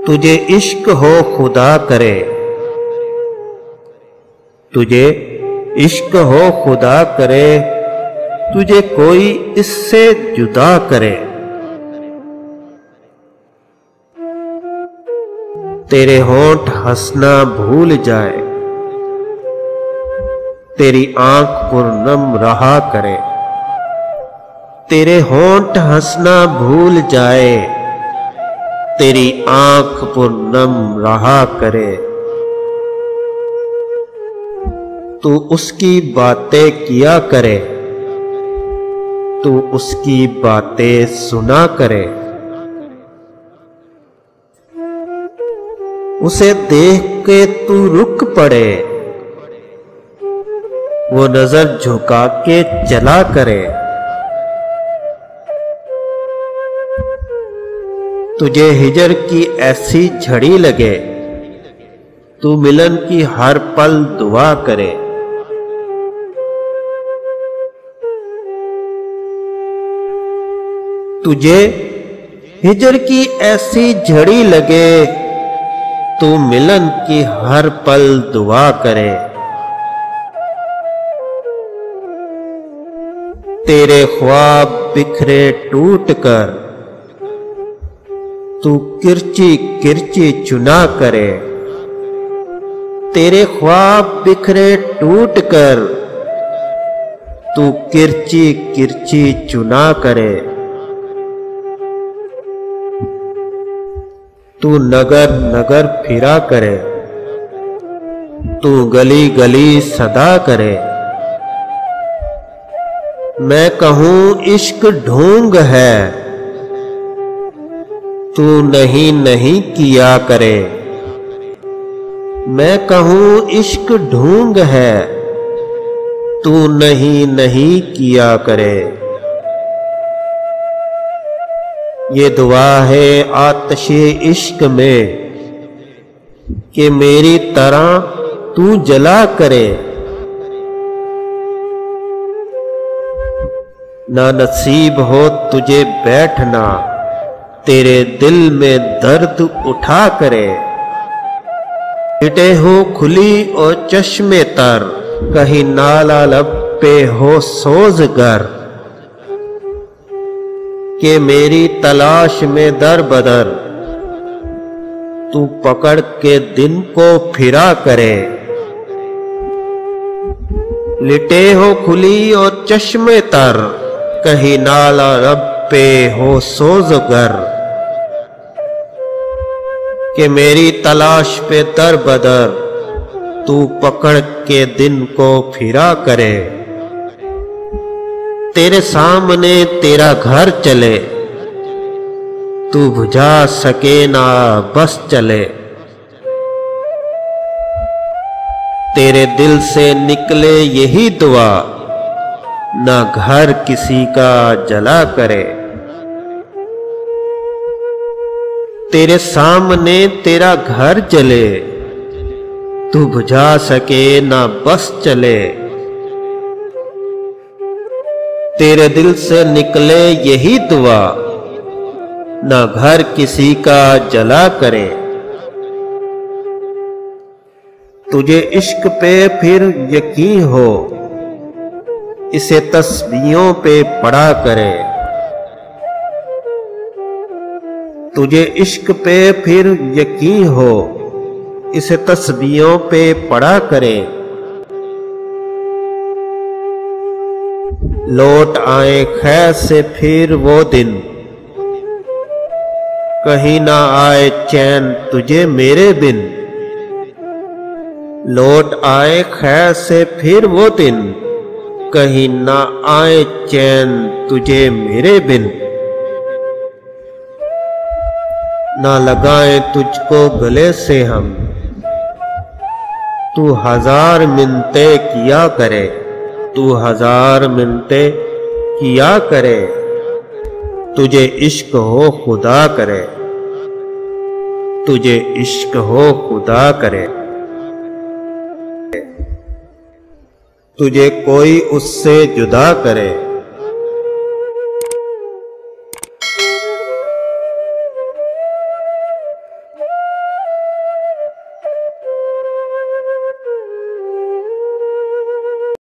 तुझे इश्क हो खुदा करे, तुझे इश्क हो खुदा करे, तुझे कोई इससे जुदा करे। तेरे होंठ हंसना भूल जाए, तेरी आंख पुरनम रहा करे। तेरे होंठ हंसना भूल जाए, तेरी आंख पुरनम रहा करे। तू उसकी बातें किया करे, तू उसकी बातें सुना करे। उसे देख के तू रुक पड़े, वो नजर झुका के चला करे। तुझे हिजर की ऐसी झड़ी लगे, तू मिलन की हर पल दुआ करे। तुझे हिजर की ऐसी झड़ी लगे, तू मिलन की हर पल दुआ करे। तेरे ख्वाब बिखरे टूट कर, तू किरची किरची चुना करे। तेरे ख्वाब बिखरे टूट कर, तू किरची किरची चुना करे। तू नगर नगर फिरा करे, तू गली गली सदा करे। मैं कहूं इश्क ढोंग है, तू नहीं नहीं किया करे। मैं कहूं इश्क ढोंग है, तू नहीं नहीं किया करे। ये दुआ है आतिशे इश्क में कि मेरी तरह तू जला करे। ना नसीब हो तुझे बैठना, तेरे दिल में दर्द उठा करे। पिटे हो खुली और चश्मे तर, कहीं नाला लब पे हो सोजगर। कि मेरी तलाश में दर बदर, तू पकड़ के दिन को फिरा करे। लिटे हो खुली और चश्मे तर, कहीं नाला लब पे हो सोजगर। कि मेरी तलाश पे दर बदर, तू पकड़ के दिन को फिरा करे। तेरे सामने तेरा घर चले, तू बुझा सके ना बस चले। तेरे दिल से निकले यही दुआ, ना घर किसी का जला करे। तेरे सामने तेरा घर जले, तू बुझा सके ना बस चले। तेरे दिल से निकले यही दुआ, ना घर किसी का जला करे। तुझे इश्क पे फिर यकीन हो, इसे तस्बीहों पे पढ़ा करे। तुझे इश्क पे फिर यकीन हो, इसे तस्बीहों पे पढ़ा करे। लौट आए खैर से फिर वो दिन, कहीं ना आए चैन तुझे मेरे बिन। लौट आए खैर से फिर वो दिन, कहीं ना आए चैन तुझे मेरे बिन। ना लगाए तुझको गले से हम, तू हजार मिन्नते किया करे। तू हजार मिन्नते किया करे, तुझे इश्क हो खुदा करे। तुझे इश्क हो खुदा करे। तुझे कोई उससे जुदा करे,